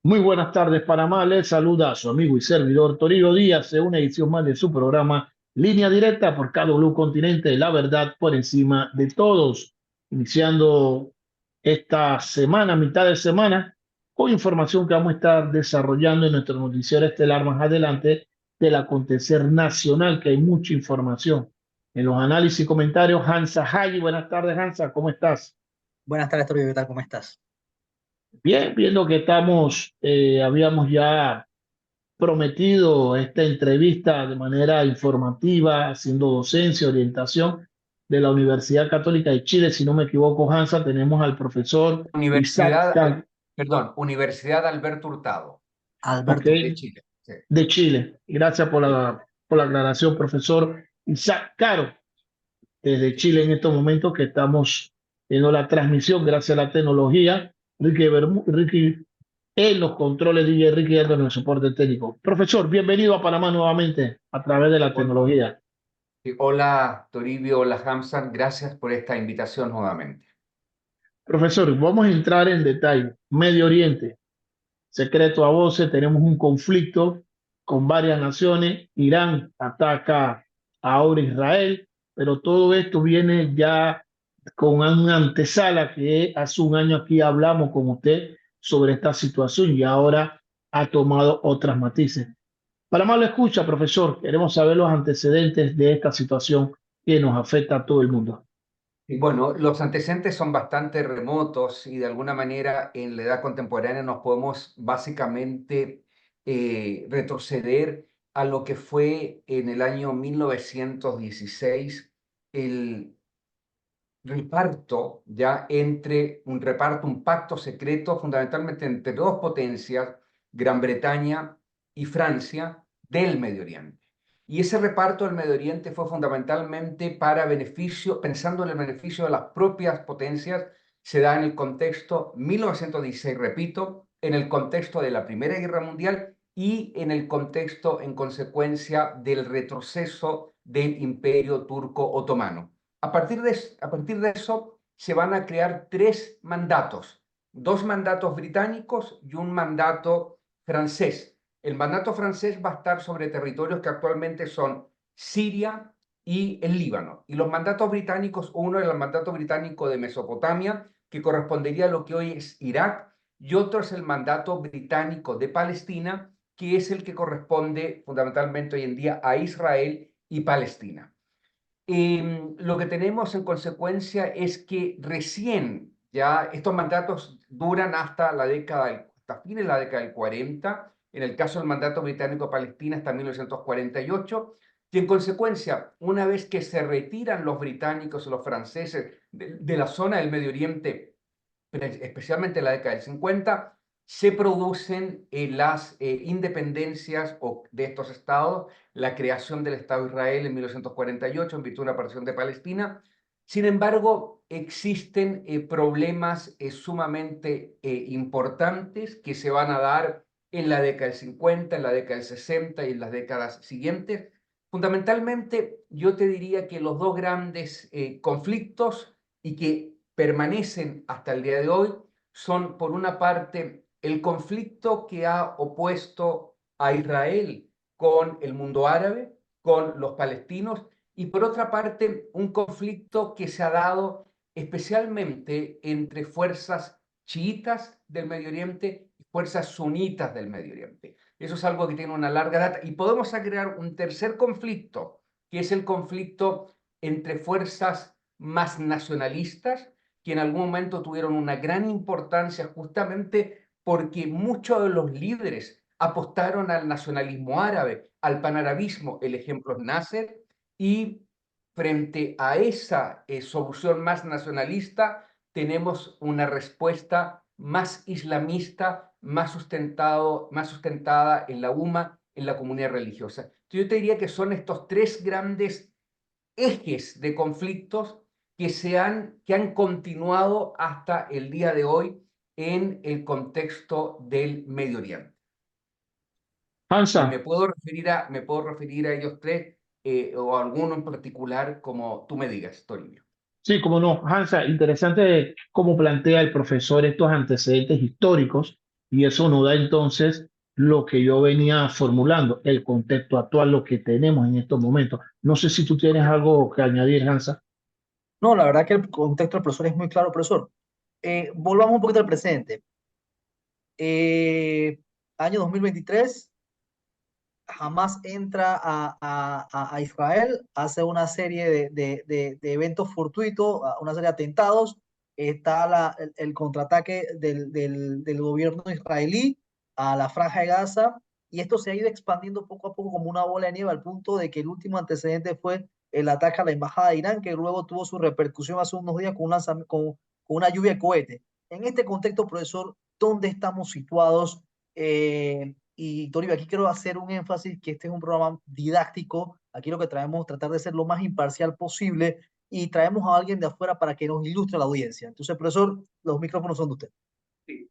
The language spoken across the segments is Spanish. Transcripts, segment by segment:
Muy buenas tardes, Panamá. Les saluda a su amigo y servidor Toribio Díaz en una edición más de su programa Línea Directa por KW Continente, la verdad por encima de todos. Iniciando esta semana, mitad de semana, con información que vamos a estar desarrollando en nuestro noticiero estelar más adelante del acontecer nacional, que hay mucha información. En los análisis y comentarios, Hansa Hagi. Buenas tardes, Hansa, ¿cómo estás? Buenas tardes, Torio, ¿qué tal? ¿Cómo estás? Bien, viendo que habíamos ya prometido esta entrevista de manera informativa, haciendo docencia, orientación de la Universidad Católica de Chile. Si no me equivoco, Hansa, tenemos al profesor Isaac Universidad, Can, Universidad Alberto Hurtado, ok, Alberto. de Chile. Sí. de Chile. Gracias Sí, por la aclaración, profesor Isaac Caro, desde sí. Chile en estos momentos que estamos viendo la transmisión gracias a la tecnología. Ricky en los controles, DJ Ricky Aldo en el soporte técnico. Profesor, bienvenido a Panamá nuevamente a través de la Hol- tecnología. sí. Hola Toribio, hola Hamzat, gracias por esta invitación nuevamente. Profesor, vamos a entrar en detalle. Medio Oriente, secreto a voces, tenemos un conflicto con varias naciones. Irán ataca ahora Israel, pero todo esto viene ya con una antesala que hace un año aquí hablamos con usted sobre esta situación y ahora ha tomado otras matices. Para más lo escucha, profesor, queremos saber los antecedentes de esta situación que nos afecta a todo el mundo. Y bueno, los antecedentes son bastante remotos y de alguna manera en la edad contemporánea nos podemos básicamente retroceder a lo que fue en el año 1916 el reparto ya entre un reparto, un pacto secreto fundamentalmente entre dos potencias, Gran Bretaña y Francia, del Medio Oriente. Y ese reparto del Medio Oriente fue fundamentalmente para beneficio, pensando en el beneficio de las propias potencias, se da en el contexto 1916, repito, en el contexto de la Primera Guerra Mundial y en el contexto, en consecuencia, del retroceso del Imperio Turco Otomano. A partir de eso se van a crear tres mandatos, dos mandatos británicos y un mandato francés. El mandato francés va a estar sobre territorios que actualmente son Siria y el Líbano. Y los mandatos británicos, uno es el mandato británico de Mesopotamia, que correspondería a lo que hoy es Irak, y otro es el mandato británico de Palestina, que es el que corresponde fundamentalmente hoy en día a Israel y Palestina. Lo que tenemos en consecuencia es que recién ya estos mandatos duran hasta fines de la década del 40, en el caso del mandato británico-palestina hasta 1948, y en consecuencia, una vez que se retiran los británicos y los franceses de la zona del Medio Oriente, especialmente en la década del 50, se producen las independencias de estos estados, la creación del Estado de Israel en 1948 en virtud de una partición de Palestina. Sin embargo, existen problemas sumamente importantes que se van a dar en la década del 50, en la década del 60 y en las décadas siguientes. Fundamentalmente, yo te diría que los dos grandes conflictos y que permanecen hasta el día de hoy son, por una parte, el conflicto que ha opuesto a Israel con el mundo árabe, con los palestinos, y por otra parte, un conflicto que se ha dado especialmente entre fuerzas chiitas del Medio Oriente y fuerzas sunitas del Medio Oriente. Eso es algo que tiene una larga data. Y podemos agregar un tercer conflicto, que es el conflicto entre fuerzas más nacionalistas, que en algún momento tuvieron una gran importancia justamente porque muchos de los líderes apostaron al nacionalismo árabe, al panarabismo, el ejemplo es Nasser, y frente a esa solución más nacionalista tenemos una respuesta más islamista, más sustentada en la UMA, en la comunidad religiosa. Entonces yo te diría que son estos tres grandes ejes de conflictos que han continuado hasta el día de hoy en el contexto del Medio Oriente. Y Hansa, me puedo referir a ellos tres o a alguno en particular como tú me digas, Toribio. sí, como no, Hansa, interesante cómo plantea el profesor estos antecedentes históricos Y eso nos da entonces lo que yo venía formulando, el contexto actual, lo que tenemos en estos momentos. No sé si tú tienes algo que añadir, Hansa. No, la verdad que el contexto del profesor es muy claro, profesor. Volvamos un poquito al presente. Eh, Año 2023, Hamas entra a Israel, hace una serie de eventos fortuitos, una serie de atentados. Está el contraataque del gobierno israelí a la Franja de Gaza, y esto se ha ido expandiendo poco a poco como una bola de nieve, al punto de que el último antecedente fue el ataque a la embajada de Irán, que luego tuvo su repercusión hace unos días con una lluvia de cohetes. En este contexto, profesor, ¿dónde estamos situados? Y Toribio, aquí quiero hacer un énfasis que este es un programa didáctico. Aquí lo que traemos, tratar de ser lo más imparcial posible, y traemos a alguien de afuera para que nos ilustre a la audiencia. Entonces, profesor, los micrófonos son de usted. Sí,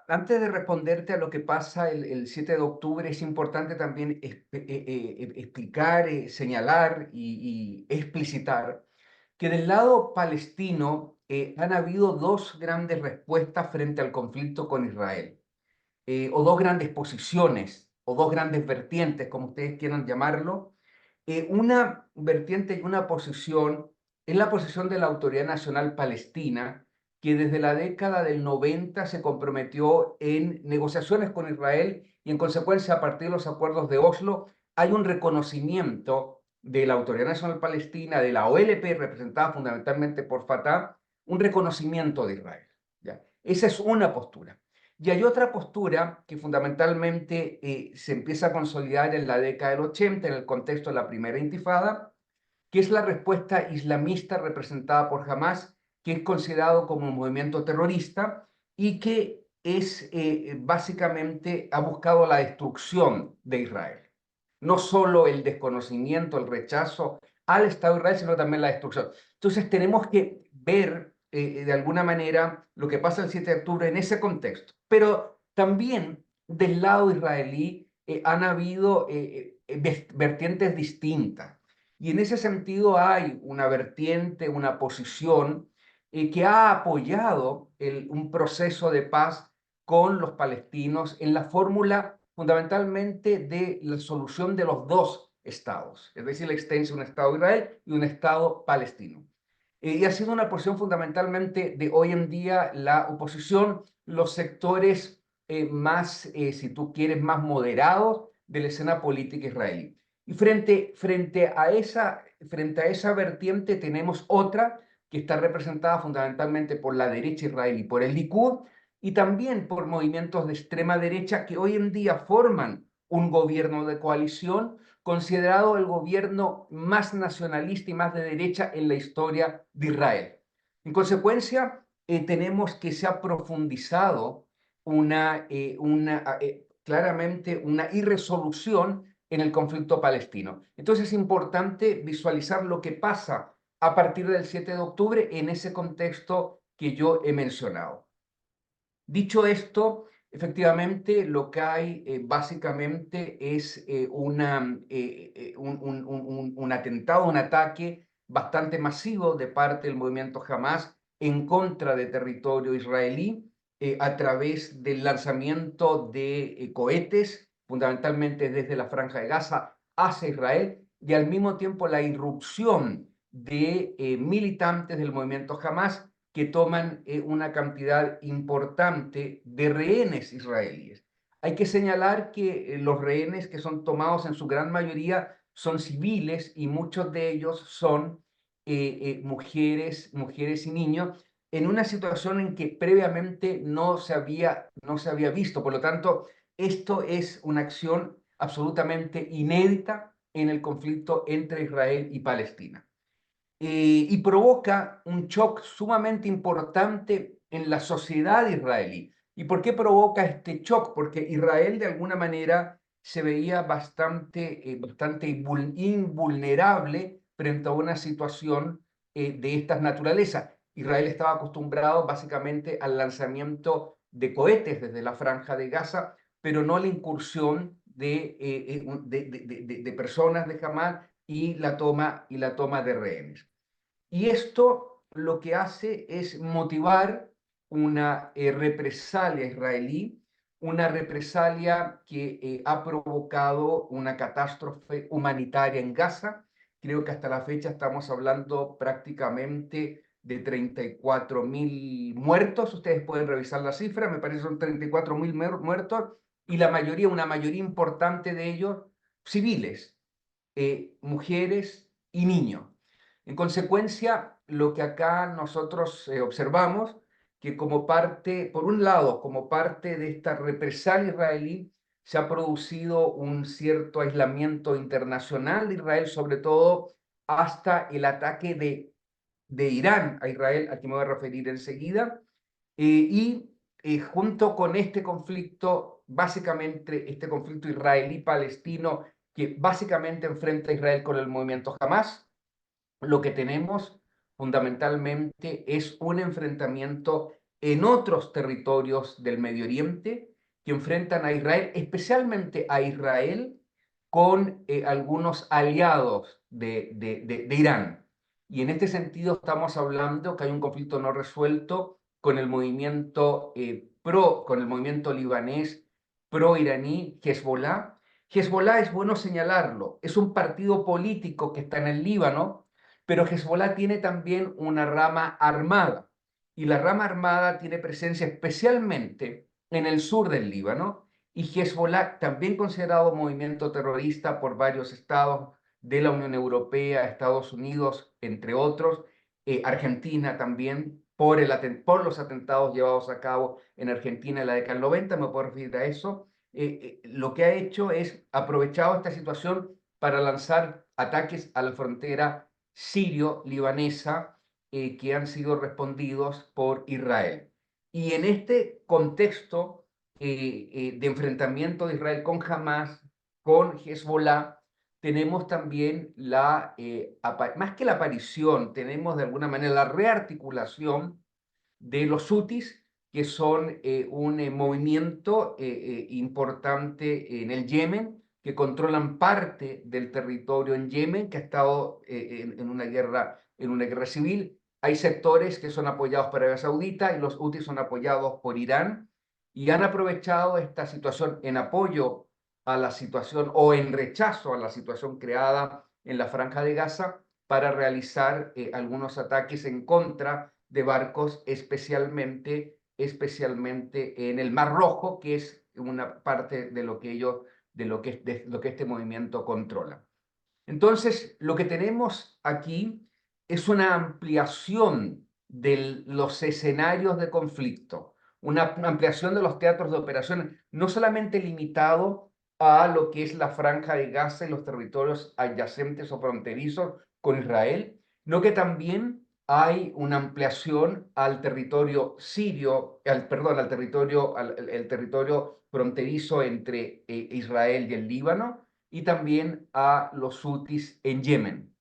antes de responderte a lo que pasa el 7 de octubre, es importante también explicar, señalar y explicitar que del lado palestino han habido dos grandes respuestas frente al conflicto con Israel, o dos grandes posiciones, o dos grandes vertientes, como ustedes quieran llamarlo. Una vertiente y una posición es la posición de la Autoridad Nacional Palestina, que desde la década del 90 se comprometió en negociaciones con Israel, y en consecuencia, a partir de los acuerdos de Oslo, hay un reconocimiento de la Autoridad Nacional Palestina, de la OLP, representada fundamentalmente por Fatah, un reconocimiento de Israel. ¿Ya? Esa es una postura. Y hay otra postura que fundamentalmente se empieza a consolidar en la década del 80 en el contexto de la primera intifada, que es la respuesta islamista representada por Hamas, que es considerado como un movimiento terrorista y que es básicamente ha buscado la destrucción de Israel. No solo el desconocimiento, el rechazo al Estado de Israel, sino también la destrucción. Entonces tenemos que ver de alguna manera lo que pasa el 7 de octubre en ese contexto. Pero también del lado israelí han habido vertientes distintas. Y en ese sentido hay una vertiente, una posición que ha apoyado un proceso de paz con los palestinos en la fórmula fundamentalmente de la solución de los dos estados, es decir, la existencia de un Estado de Israel y un Estado palestino. Y ha sido una posición fundamentalmente de hoy en día la oposición, los sectores más, si tú quieres, más moderados de la escena política israelí. Y frente a esa vertiente tenemos otra que está representada fundamentalmente por la derecha israelí, por el Likud, y también por movimientos de extrema derecha que hoy en día forman un gobierno de coalición, considerado el gobierno más nacionalista y más de derecha en la historia de Israel. En consecuencia, tenemos que se ha profundizado claramente una irresolución en el conflicto palestino. Entonces es importante visualizar lo que pasa a partir del 7 de octubre en ese contexto que yo he mencionado. Dicho esto, efectivamente lo que hay básicamente es un atentado, un ataque bastante masivo de parte del movimiento Hamas en contra de territorio israelí a través del lanzamiento de cohetes, fundamentalmente desde la Franja de Gaza hacia Israel, y al mismo tiempo la irrupción de militantes del movimiento Hamas que toman una cantidad importante de rehenes israelíes. Hay que señalar que los rehenes que son tomados en su gran mayoría son civiles, y muchos de ellos son mujeres y niños, en una situación en que previamente no se había visto. Por lo tanto, esto es una acción absolutamente inédita en el conflicto entre Israel y Palestina. Y provoca un shock sumamente importante en la sociedad israelí. ¿Y por qué provoca este shock? Porque Israel de alguna manera se veía bastante invulnerable frente a una situación de estas naturalezas. Israel estaba acostumbrado básicamente al lanzamiento de cohetes desde la Franja de Gaza, pero no a la incursión de personas de Hamas y la toma de rehenes. Y esto lo que hace es motivar una represalia israelí una represalia que ha provocado una catástrofe humanitaria en Gaza. Creo que hasta la fecha estamos hablando prácticamente de 34.000 muertos. Ustedes pueden revisar la cifra, me parece que son 34.000 muertos, y la mayoría, una mayoría importante de ellos, civiles, mujeres y niños. En consecuencia, lo que acá nosotros observamos, que como parte, por un lado, como parte de esta represalia israelí, se ha producido un cierto aislamiento internacional de Israel, sobre todo hasta el ataque de Irán a Israel, al que me voy a referir enseguida, junto con este conflicto, básicamente este conflicto israelí-palestino, que básicamente enfrenta a Israel con el movimiento Hamas, lo que tenemos fundamentalmente es un enfrentamiento en otros territorios del Medio Oriente que enfrentan a Israel, especialmente a Israel con algunos aliados de Irán. Y en este sentido estamos hablando que hay un conflicto no resuelto con el movimiento, con el movimiento libanés pro-iraní Hezbollah. Hezbollah, es bueno señalarlo, es un partido político que está en el Líbano, pero Hezbollah tiene también una rama armada, y la rama armada tiene presencia especialmente en el sur del Líbano, y Hezbollah, también considerado movimiento terrorista por varios estados de la Unión Europea, Estados Unidos, entre otros, Argentina también, por los atentados llevados a cabo en Argentina en la década del 90, me puedo referir a eso. Lo que ha hecho es aprovechado esta situación para lanzar ataques a la frontera sirio-libanesa, que han sido respondidos por Israel. Y en este contexto de enfrentamiento de Israel con Hamas, con Hezbollah, tenemos también más que la aparición, tenemos de alguna manera la rearticulación de los hutis, que son un movimiento importante en el Yemen, que controlan parte del territorio en Yemen, que ha estado en una guerra civil. Hay sectores que son apoyados por Arabia Saudita y los hutis son apoyados por Irán, y han aprovechado esta situación en apoyo a la situación o en rechazo a la situación creada en la Franja de Gaza para realizar algunos ataques en contra de barcos, especialmente en el Mar Rojo, que es una parte de lo que este movimiento controla. Entonces, lo que tenemos aquí es una ampliación de los escenarios de conflicto, una ampliación de los teatros de operaciones, no solamente limitado a lo que es la Franja de Gaza y los territorios adyacentes o fronterizos con Israel, sino que también hay una ampliación al territorio sirio, al territorio fronterizo entre Israel y el Líbano, y también a los hutis en Yemen.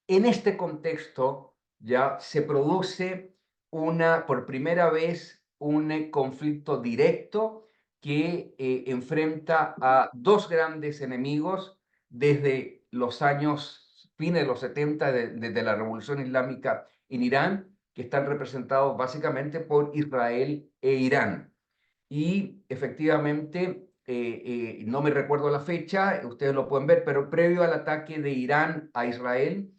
En este contexto ya se produce por primera vez un conflicto directo que enfrenta a dos grandes enemigos desde los años fines de los 70, desde la Revolución Islámica en Irán, que están representados básicamente por Israel e Irán. Y efectivamente, no me recuerdo la fecha, ustedes lo pueden ver, pero previo al ataque de Irán a Israel,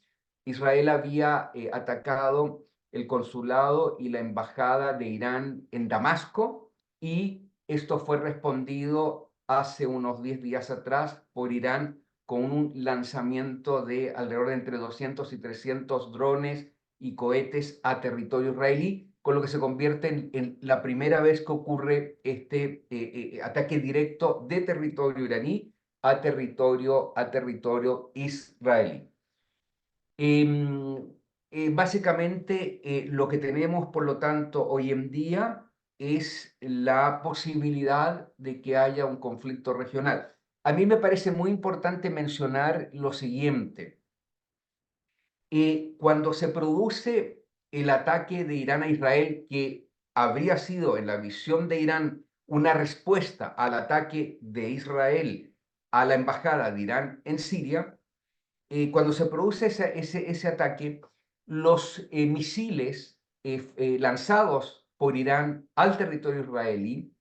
Israel había atacado el consulado y la embajada de Irán en Damasco, y esto fue respondido hace unos 10 días atrás por Irán con un lanzamiento de alrededor de entre 200 y 300 drones y cohetes a territorio israelí, con lo que se convierte en la primera vez que ocurre este ataque directo de territorio iraní a territorio israelí. Básicamente, lo que tenemos, por lo tanto, hoy en día es la posibilidad de que haya un conflicto regional. A mí me parece muy importante mencionar lo siguiente. Cuando se produce el ataque de Irán a Israel, que habría sido, en la visión de Irán, una respuesta al ataque de Israel a la embajada de Irán en Siria, cuando se produce ese ataque, los misiles lanzados por Irán al territorio israelí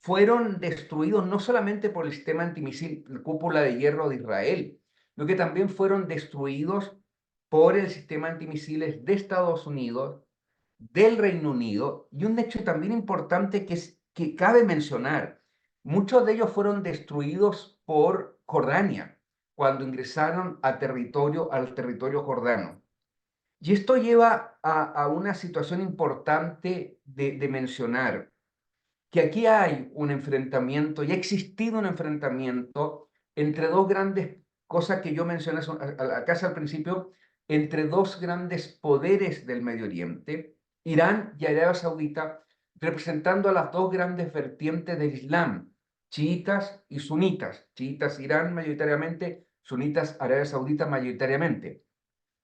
fueron destruidos no solamente por el sistema antimisil Cúpula de Hierro de Israel, sino que también fueron destruidos por el sistema antimisiles de Estados Unidos, del Reino Unido, y un hecho también importante que cabe mencionar, muchos de ellos fueron destruidos por Jordania cuando ingresaron al territorio jordano. Y esto lleva a una situación importante de mencionar, que aquí hay un enfrentamiento, y ha existido un enfrentamiento entre dos grandes cosas que yo mencioné casi al principio, entre dos grandes poderes del Medio Oriente, Irán y Arabia Saudita, representando a las dos grandes vertientes del Islam, chiitas y sunitas, chiitas Irán mayoritariamente, sunitas Arabia Saudita mayoritariamente.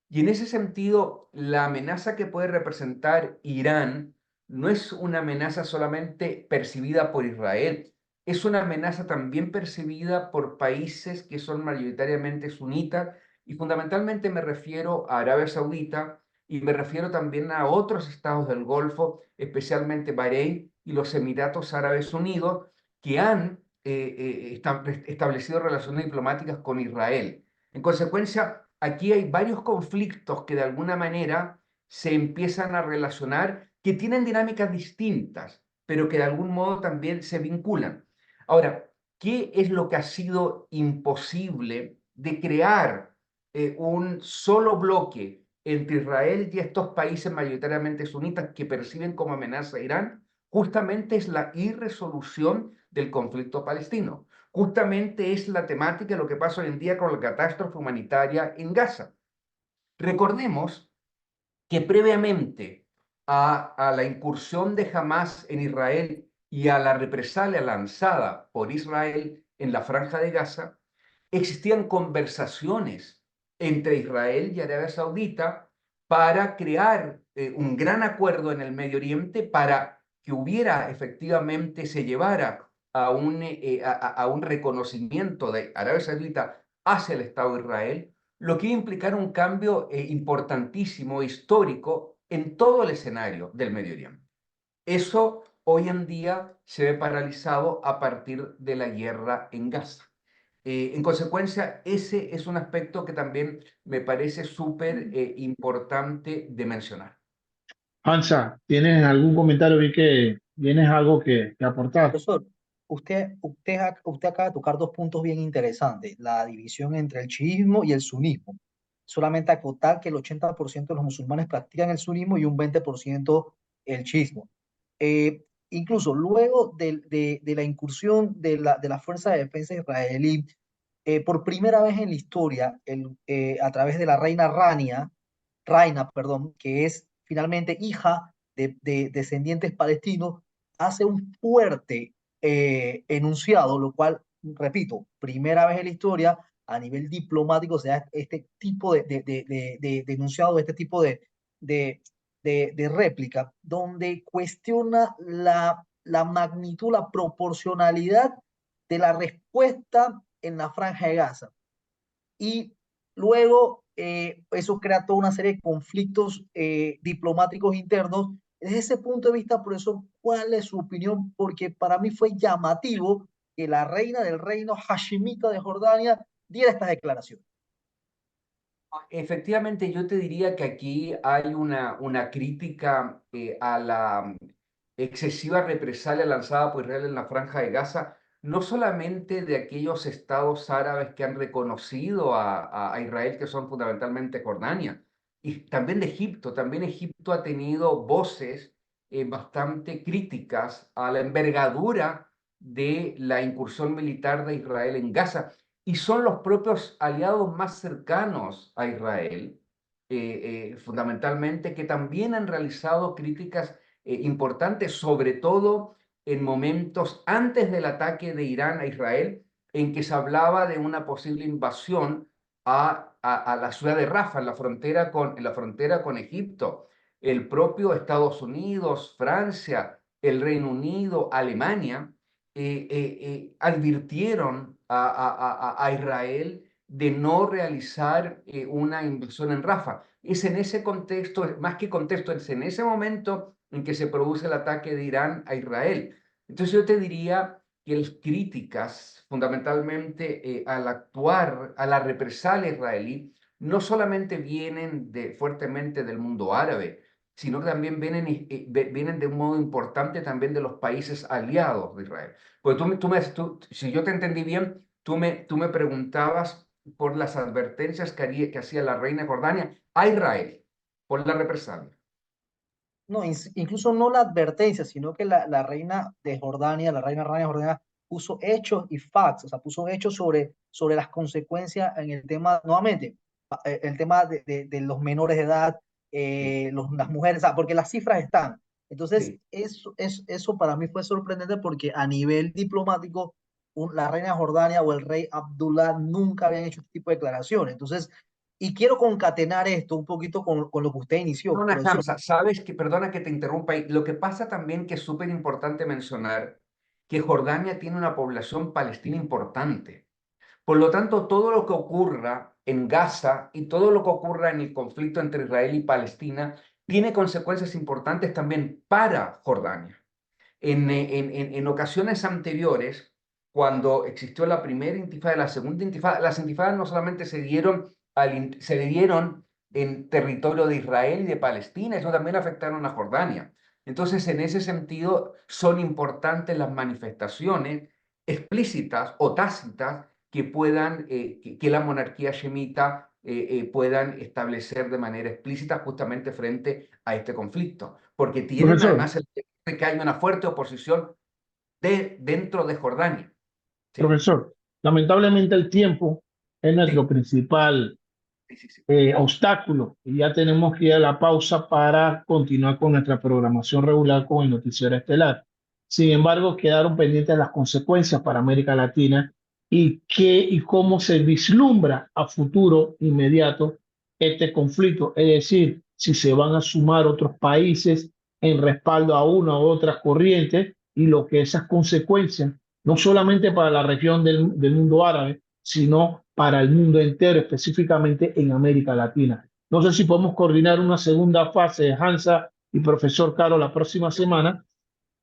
Y en ese sentido, la amenaza que puede representar Irán no es una amenaza solamente percibida por Israel, es una amenaza también percibida por países que son mayoritariamente sunitas, y fundamentalmente me refiero a Arabia Saudita y me refiero también a otros estados del Golfo, especialmente Bahrein y los Emiratos Árabes Unidos, que han establecido relaciones diplomáticas con Israel. En consecuencia, aquí hay varios conflictos que de alguna manera se empiezan a relacionar, que tienen dinámicas distintas, pero que de algún modo también se vinculan. Ahora, ¿qué es lo que ha sido imposible de crear un solo bloque entre Israel y estos países mayoritariamente sunitas que perciben como amenaza a Irán? Justamente es la irresolución del conflicto palestino. Justamente es la temática de lo que pasa hoy en día con la catástrofe humanitaria en Gaza. Recordemos que previamente a la incursión de Hamas en Israel y a la represalia lanzada por Israel en la Franja de Gaza, existían conversaciones entre Israel y Arabia Saudita para crear un gran acuerdo en el Medio Oriente para que hubiera efectivamente, se llevara a un reconocimiento de Arabia Saudita hacia el Estado de Israel, lo que iba a implicar un cambio importantísimo, histórico, en todo el escenario del Medio Oriente. Eso hoy en día se ve paralizado a partir de la guerra en Gaza. En consecuencia, ese es un aspecto que también me parece súper importante de mencionar. Hansa, ¿tienes algún comentario? Vi que tienes algo que aportar. Profesor, usted acaba de tocar dos puntos bien interesantes, la división entre el chiismo y el sunismo. Solamente acotar que el 80% de los musulmanes practican el sunismo y un 20% el chiismo. Incluso luego de la incursión de la Fuerza de Defensa israelí, por primera vez en la historia, a través de la Raina, perdón, que es finalmente hija de descendientes palestinos, hace un fuerte enunciado, lo cual, repito, primera vez en la historia a nivel diplomático se da este tipo de enunciado, este tipo de réplica, donde cuestiona la magnitud, la proporcionalidad de la respuesta en la Franja de Gaza. Y luego eso crea toda una serie de conflictos diplomáticos internos. Desde ese punto de vista, por eso, ¿cuál es su opinión? Porque para mí fue llamativo que la reina del reino hashimita de Jordania diera estas declaraciones. Efectivamente, yo te diría que aquí hay una crítica a la excesiva represalia lanzada por Israel en la Franja de Gaza, no solamente de aquellos estados árabes que han reconocido a Israel, que son fundamentalmente Jordania, y también de Egipto. También Egipto ha tenido voces bastante críticas a la envergadura de la incursión militar de Israel en Gaza, y son los propios aliados más cercanos a Israel, fundamentalmente, que también han realizado críticas importantes, sobre todo en momentos antes del ataque de Irán a Israel, en que se hablaba de una posible invasión a la ciudad de Rafah, en la frontera con Egipto. El propio Estados Unidos, Francia, el Reino Unido, Alemania, advirtieron a Israel de no realizar una invasión en Rafah. Es en ese contexto, más que contexto, es en ese momento en que se produce el ataque de Irán a Israel. Entonces yo te diría que las críticas fundamentalmente al actuar, a la represalia israelí, no solamente vienen fuertemente del mundo árabe, sino que también vienen de un modo importante también de los países aliados de Israel. Porque si yo te entendí bien, tú me preguntabas por las advertencias que hacía la reina de Jordania a Israel por la represalia. No, incluso no la advertencia, sino que la reina de Jordania, la reina Rania de Jordania, puso hechos y facts, o sea, puso hechos sobre las consecuencias en el tema, nuevamente, el tema de los menores de edad, Sí, las mujeres, o sea, porque las cifras están. Entonces, sí. eso para mí fue sorprendente porque a nivel diplomático, la reina de Jordania o el rey Abdullah nunca habían hecho este tipo de declaraciones. Entonces, y quiero concatenar esto un poquito con lo que usted inició, Perdona, profesor. Hamza, sabes que, perdona que te interrumpa ahí. Lo que pasa también que es súper importante mencionar que Jordania tiene una población palestina importante. Por lo tanto, todo lo que ocurra en Gaza y todo lo que ocurra en el conflicto entre Israel y Palestina tiene consecuencias importantes también para Jordania. En ocasiones anteriores, cuando existió la primera intifada y la segunda intifada, las intifadas no solamente se dieron en territorio de Israel y de Palestina, sino también afectaron a Jordania. Entonces, en ese sentido, son importantes las manifestaciones explícitas o tácitas que puedan, que la monarquía shemita puedan establecer de manera explícita justamente frente a este conflicto, porque tienen Profesor, además de que hay una fuerte oposición dentro de Jordania. Sí, profesor, lamentablemente el tiempo es nuestro sí, principal sí, sí, sí. obstáculo y ya tenemos que ir a la pausa para continuar con nuestra programación regular con el noticiero estelar. Sin embargo, quedaron pendientes las consecuencias para América Latina y qué y cómo se vislumbra a futuro inmediato este conflicto, es decir, si se van a sumar otros países en respaldo a una u otra corriente y lo que esas consecuencias, no solamente para la región del mundo árabe, sino para el mundo entero, específicamente en América Latina. No sé si podemos coordinar una segunda fase de Hansa y profesor Caro la próxima semana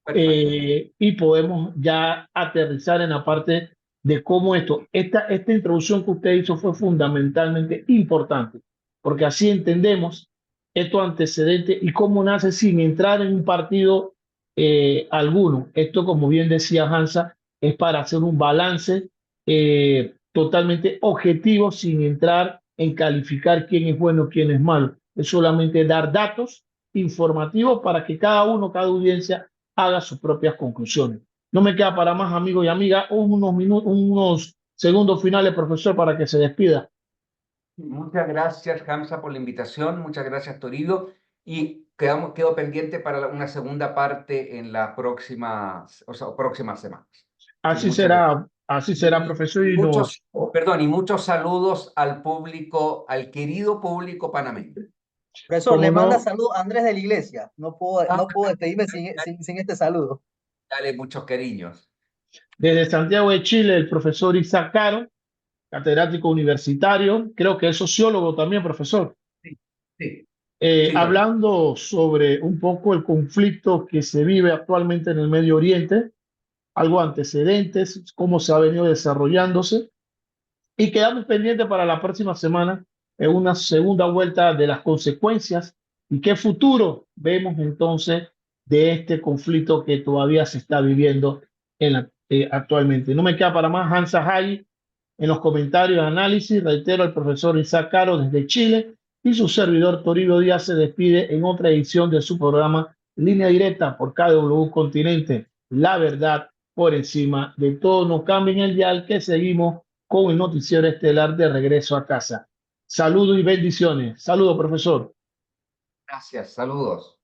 Perfecto. y podemos ya aterrizar en la parte de cómo esta introducción que usted hizo fue fundamentalmente importante, porque así entendemos estos antecedentes y cómo nace sin entrar en un partido alguno. Esto, como bien decía Hansa, es para hacer un balance totalmente objetivo sin entrar en calificar quién es bueno, quién es malo. Es solamente dar datos informativos para que cada uno, cada audiencia haga sus propias conclusiones. No me queda para más, amigos y amigas, unos minutos, unos segundos finales, profesor, para que se despida. Muchas gracias, Hamza, por la invitación. Muchas gracias, Toribio. Y quedo pendiente para una segunda parte en las próximas, o sea, próximas semanas. Sí, muchas gracias. Así será, profesor, Y y muchos, perdón, y muchos saludos al público, al querido público panameño. Profesor, como le manda no, salud a Andrés de la Iglesia. Ah, No puedo despedirme sin este saludo. dale muchos cariños. desde Santiago de Chile, el profesor Isaac Caro, catedrático universitario, creo que es sociólogo también, profesor, Sí, sí, sí, Toribio. hablando sobre un poco el conflicto que se vive actualmente en el Medio Oriente, algo antecedentes, cómo se ha venido desarrollándose. Y quedamos pendientes para la próxima semana en una segunda vuelta de las consecuencias y qué futuro vemos entonces de este conflicto que todavía se está viviendo actualmente. No me queda para más Hansa Hay en los comentarios de análisis. Reitero al profesor Isaac Caro desde Chile y su servidor Toribio Díaz se despide en otra edición de su programa Línea Directa por KW Continente. La verdad por encima de todo. No cambien el dial que seguimos con el noticiero estelar de regreso a casa. Saludos y bendiciones. Saludos, profesor. Gracias, saludos.